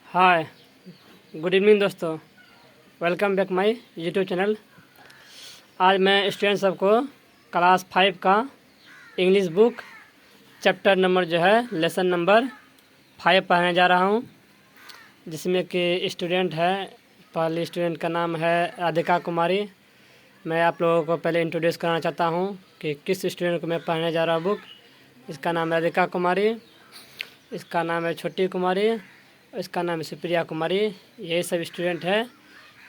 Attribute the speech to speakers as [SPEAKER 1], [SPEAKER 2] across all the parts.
[SPEAKER 1] हाय, good evening दोस्तों। Welcome back my YouTube channel. आज मैं स्टूडेंट सबको क्लास 5 का English book chapter number lesson number 5 पढ़ाने जा रहा हूं, जिसमें कि स्टूडेंट है। पहले स्टूडेंट का नाम है राधिका कुमारी। मैं आप लोगों को पहले इंट्रोड्यूस कराना चाहता हूं कि किस स्टूडेंट को मैं पढ़ाने जा रहा हूं बुक। इसका नाम है राधिका कुमारी, इसका नाम है छोटी कुमारी, इसका नाम है सुप्रिया कुमारी। यही सब स्टूडेंट है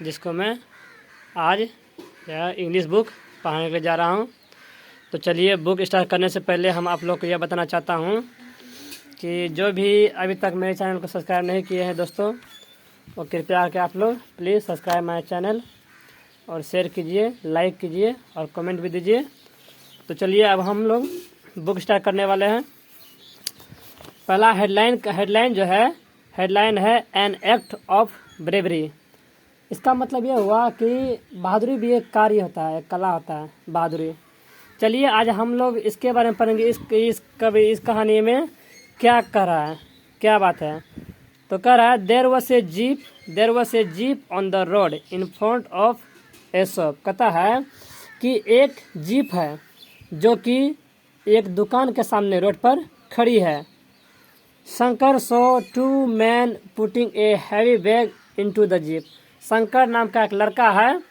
[SPEAKER 1] जिसको मैं आज इंग्लिश बुक पढ़ाने के लिए जा रहा हूं। तो चलिए, बुक स्टार्ट करने से पहले हम आप लोग को यह बताना चाहता हूं कि जो भी अभी तक मेरे चैनल को सब्सक्राइब नहीं किए हैं दोस्तों, वो कृपया करके आप लोग प्लीज़ सब्सक्राइब माय चैनल और शेयर कीजिए, लाइक कीजिए और कमेंट भी दीजिए। तो चलिए, अब हम लोग बुक स्टार्ट करने वाले हैं। पहला हेडलाइन है एन एक्ट ऑफ ब्रेवरी। इसका मतलब यह हुआ कि बहादुरी भी एक कार्य होता है, एक कला होता है बहादुरी। चलिए, आज हम लोग इसके बारे में पढ़ेंगे। इस कहानी में क्या कह रहा है, क्या बात है। तो कह रहा है there was a jeep on the road in front of a shop. कहता है कि एक जीप है जो कि एक दुकान के सामने रोड पर खड़ी है। Shankar saw two man putting a heavy bag into the jeep. Shankar नाम का एक लड़का है,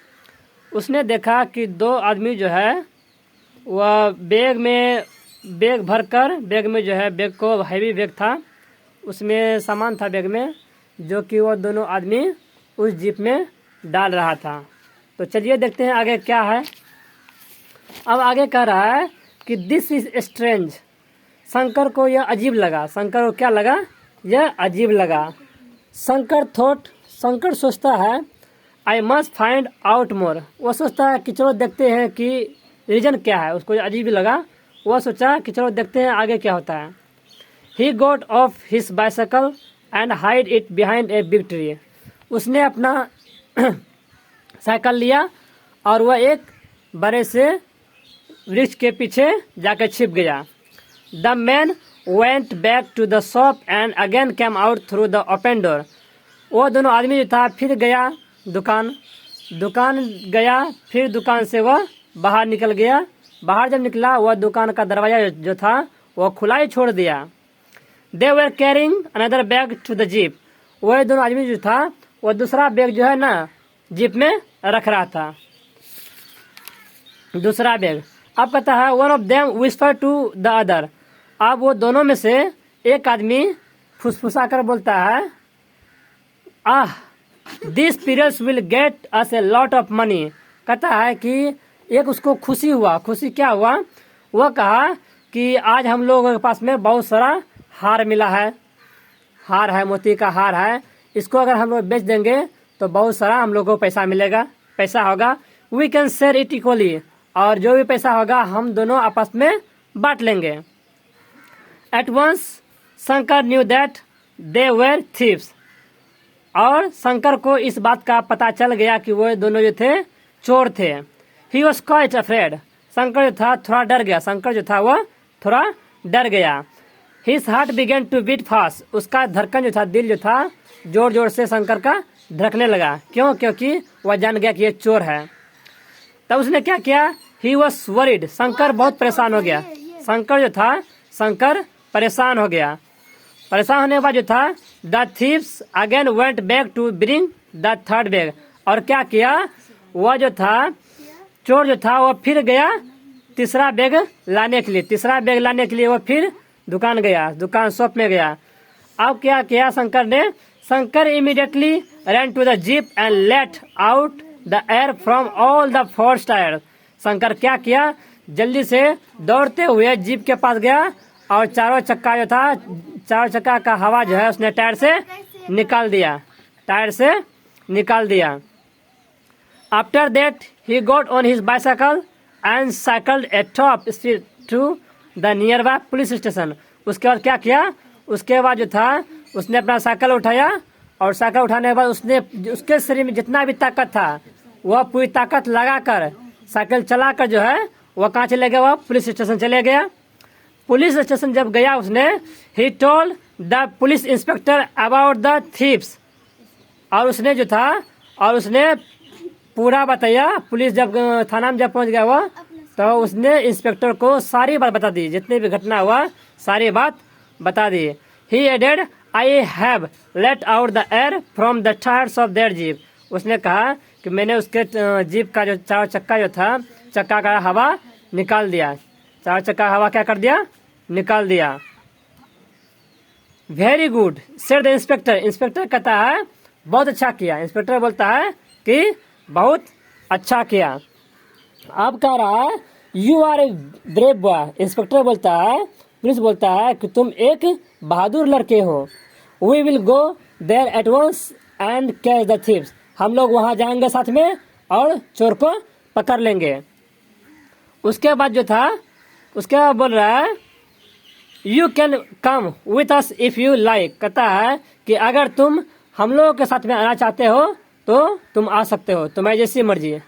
[SPEAKER 1] उसने देखा कि दो आदमी वह बैग को हैवी बैग था, उसमें सामान था बैग में, जो कि वो दोनों आदमी उस जीप में डाल रहा था। तो चलिए देखते हैं आगे क्या है। अब आगे कह रहा है कि दिस इज स्ट्रेंज। शंकर को यह अजीब लगा। शंकर को क्या लगा? यह अजीब लगा। शंकर सोचता है I must find out more. वो सोचता है कि चलो देखते हैं कि रीजन क्या है। उसको अजीब लगा, वह सोचा कि चलो देखते हैं आगे क्या होता है। He got off his bicycle and hide it behind a big tree. उसने अपना साइकिल लिया और वह एक बड़े से वृक्ष के पीछे जाकर छिप गया। The man went back to the shop and again came out through the open door. वो दोनों आदमी जो था फिर गया दुकान गया, फिर दुकान से वह बाहर निकल गया। बाहर जब निकला, वह दुकान का दरवाजा जो था वह खुला ही छोड़ दिया। They were carrying another bag to the jeep. वह दोनों आदमी जो था वह दूसरा बैग जीप में रख रहा था, दूसरा बैग। अब कहता है one of them whisper to the other. अब वो दोनों में से एक आदमी फुसफुसा कर बोलता है this periods will get us a lot of money. कहता है कि एक उसको खुशी हुआ। खुशी क्या हुआ? वह कहा कि आज हम लोगों के पास में बहुत सारा हार मिला है, हार है, मोती का हार है। इसको अगर हम लोग बेच देंगे तो बहुत सारा हम लोगों को पैसा मिलेगा, पैसा होगा। We can share it equally. और जो भी पैसा होगा हम दोनों आपस में बांट लेंगे। At once Shankar knew that they were thieves. और शंकर को इस बात का पता चल गया कि वो दोनों जो थे चोर थे। He was quite afraid. Shankar जो था थोड़ा डर गया। वह थोड़ा डर गया। His heart began to beat fast. उसका धड़कन जो था, दिल जो था, जोर जोर से शंकर का धड़कने लगा। क्यों? क्योंकि वह जान गया कि ये चोर है। तब उसने क्या किया? He was worried. शंकर बहुत परेशान हो गया। शंकर परेशान हो गया। परेशान होने के बाद जो था the thieves again went back to bring the third bag. और क्या किया? वह जो था चोर जो था वह फिर गया तीसरा बैग लाने के लिए। वह फिर दुकान शॉप में गया। अब क्या किया शंकर ने? Shankar immediately ran to the jeep and let out the air from all the four tyre. Shankar क्या किया? जल्दी से दौड़ते हुए जीप के पास गया और चारों चक्का का हवा जो है उसने टायर से निकाल दिया। After that he got on his bicycle and cycled a top street to the nearby police station. उसके बाद क्या किया? उसके बाद जो था उसने अपना साइकिल उठाया और साइकिल उठाने के बाद उसने उसके शरीर में जितना भी ताकत था वह पूरी ताकत लगाकर साइकिल चलाकर जो है वह कहाँ चले गया? वह पुलिस स्टेशन चले गया। पुलिस स्टेशन जब गया उसने he told the police inspector about the thieves. और उसने जो था और उसने पूरा बताया। पुलिस जब थाना में जब पहुंच गया हुआ तो उसने इंस्पेक्टर को सारी बात बता दी, जितनी भी घटना हुआ सारी बात बता दी। He added, I have let out the air from the tyres of their jeep. उसने कहा कि मैंने उसके जीप का जो चार चक्का जो था, चक्का का हवा निकाल दिया। चार चक्का हवा क्या कर दिया? निकाल दिया। Very good said the inspector. Inspector कहता है बहुत अच्छा किया। इंस्पेक्टर बोलता है कि बहुत अच्छा किया। अब कह रहा है you are a brave boy. Inspector बोलता है, पुलिस बोलता है कि तुम एक बहादुर लड़के हो। We will go there at once and catch the thieves. हम लोग वहां जाएंगे साथ में और चोर को पकड़ लेंगे। उसके बाद जो था उसके बाद बोल रहा है you can come with us if you like. कहता है कि अगर तुम हम लोगों के साथ में आना चाहते हो तो तुम आ सकते हो, तुम्हारी जैसी मर्जी।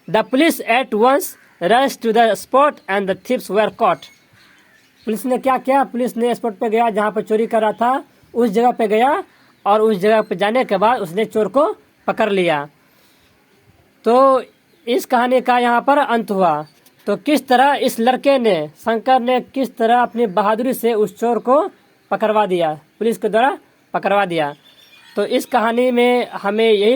[SPEAKER 1] The police at once rush to the spot and the thieves were caught. Police ने क्या किया? पुलिस ने स्पॉट पे गया जहाँ पर चोरी कर रहा था, उस जगह पे गया और उस जगह पे जाने के बाद उसने चोर को पकड़ लिया। तो इस कहानी का यहाँ पर अंत हुआ। तो किस तरह इस लड़के ने, शंकर ने किस तरह अपनी बहादुरी से उस चोर को पकड़वा दिया, पुलिस के द्वारा पकड़वा दिया। तो इस कहानी में हमें यही